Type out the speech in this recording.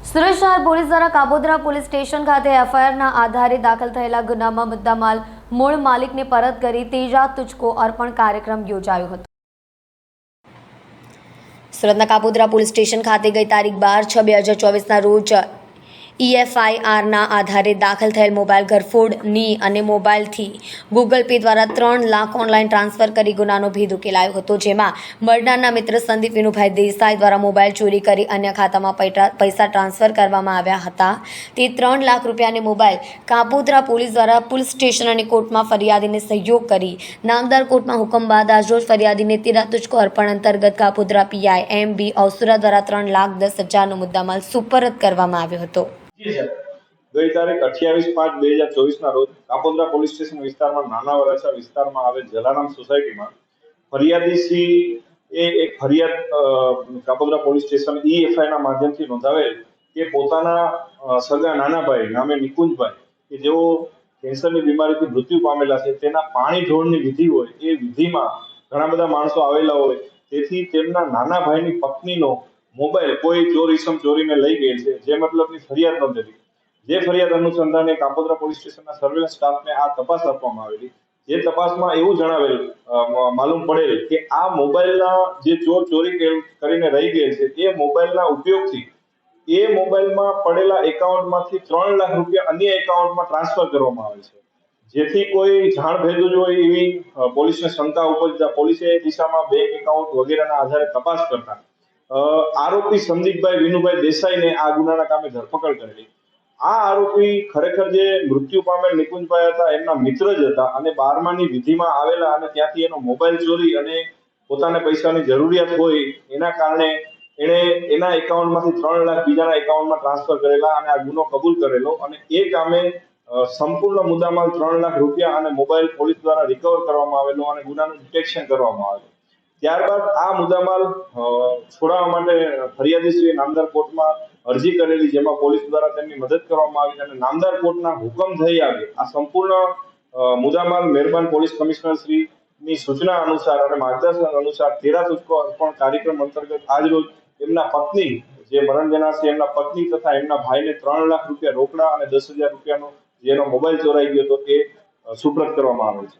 સુરત શહેર પોલીસ દ્વારા કાબોદ્રા police station ખાતે એફઆઈઆરના આધારે દાખલ થયેલા ગુનામાં મુદ્દામાલ મૂળ માલિકને પરત કરી તેજા તુજકો અર્પણ કાર્યક્રમ યોજાયો હતો। સુરતના કાબોદ્રા પોલીસ સ્ટેશન ખાતે ગઈ તારીખ 12/6/2024ના રોજ EFIRના આધારે દાખલ થયેલ મોબાઈલ ઘરફોડની અને મોબાઈલથી ગૂગલ પે દ્વારા 3 લાખ ઓનલાઈન ટ્રાન્સફર કરી ગુનાનો ભેદ ઉકેલાયો હતો, જેમાં મરનારના મિત્ર સંદીપ વિનુભાઈ દેસાઈ દ્વારા મોબાઈલ ચોરી કરી અન્ય ખાતામાં પૈસા ટ્રાન્સફર કરવામાં આવ્યા હતા। તે 3 લાખ રૂપિયાને મોબાઈલ કાબોદ્રા પોલીસ દ્વારા પોલીસ સ્ટેશન અને કોર્ટમાં ફરિયાદીને સહયોગ કરી નામદાર કોર્ટમાં હુકમ બાદ આજરોજ ફરિયાદીને તેરા તુજકો અર્પણ અંતર્ગત કાબોદ્રા PI MB અવસુરા દ્વારા 3,10,000નો મુદ્દામાલ સુપરત કરવામાં આવ્યો હતો। ગઈ તારીખ 28/5/2024ના રોજ કાપોદ્રા પોલીસ સ્ટેશન વિસ્તારમાં નાના વરાછા વિસ્તારમાં આવેલ જલારામ સોસાયટીમાં ફરિયાદી શ્રી એક ફરિયાદ કાપોદ્રા પોલીસ સ્ટેશન EFI ના માધ્યમથી નોંધાવેલ કે પોતાના સગા નાના ભાઈ નામે નિકુંજભાઈ કે જેઓ કેન્સરની બીમારીથી મૃત્યુ પામેલા છે, તેના પાણી ઢોળની વિધિ હોય એ વિધિમાં ઘણા બધા માણસો આવેલા હોય, તેથી તેમના નાના ભાઈની પત્નીનો મોબાઈલ કોઈ ચોર ઈસમ ચોરીને લઈ ગયેલ છે, જે મતલબની ફરિયાદ નોંધેલી। જે ફરિયાદ અનુસંધાને કાપોદ્રા પોલીસ સ્ટેશનના સર્વેલન્સ સ્ટાફને આ તપાસ આપવામાં આવેલી। જે તપાસમાં એવું જણાવેલ માલુમ પડેલ કે આ મોબાઈલના જે ચોર ચોરી કરીને રહી ગયેલ છે એ મોબાઈલના ઉપયોગથી એ મોબાઈલમાં પડેલા એકાઉન્ટમાંથી 3 લાખ રૂપિયા અન્ય એકાઉન્ટમાં ટ્રાન્સફર કરવામાં આવે છે, જેથી કોઈ જાણ ભેદુ જ હોય એવી પોલીસને શંકા ઉપજતા પોલીસે એ દિશામાં બેંક એકાઉન્ટ વગેરેના આધારે તપાસ કરતા આરોપી સંદીપભાઈ વિનુભાઈ દેસાઈને આ ગુનાના કામે ધરપકડ કરેલી। આ આરોપી ખરેખર જે મૃત્યુ પામેલ નિકુંજભાઈ હતા એમના મિત્ર જ હતા અને 12માની વિધિમાં આવેલા અને ત્યાંથી એનો મોબાઈલ ચોરી અને પોતાને પૈસાની જરૂરિયાત હોય એના કારણે એણે એના એકાઉન્ટમાંથી 3 લાખ બીજાના એકાઉન્ટમાં ટ્રાન્સફર કરેલા અને આ ગુનો કબૂલ કરેલો અને એ કામે સંપૂર્ણ મુદ્દામાલ 3 લાખ રૂપિયા અને મોબાઈલ પોલીસ દ્વારા રિકવર કરવામાં આવેલો અને ગુનાનું ડિટેક્શન કરવામાં આવેલું। ત્યારબાદ આ મુદ્દામાલ છોડાવવા માટે ફરિયાદીશ્રીએ નામદાર કોર્ટમાં અરજી કરેલી, જેમાં પોલીસ દ્વારા તેમની મદદ કરવામાં આવી અને નામદાર કોર્ટના હુકમ થઈ આવે આ સંપૂર્ણ મુદ્દામાલ મહેરબાન પોલીસ કમિશનર શ્રીની સૂચના અનુસાર અને માર્ગદર્શન અનુસાર તેરા તુજકો અર્પણ કાર્યક્રમ અંતર્ગત આજરોજ એમના પત્ની જે મરણ જનાર છે એમના પત્ની તથા એમના ભાઈને 3 લાખ રૂપિયા રોકડા અને 10,000 રૂપિયાનો જેનો મોબાઈલ ચોરાઈ ગયો હતો એ સુપ્રત કરવામાં આવે છે।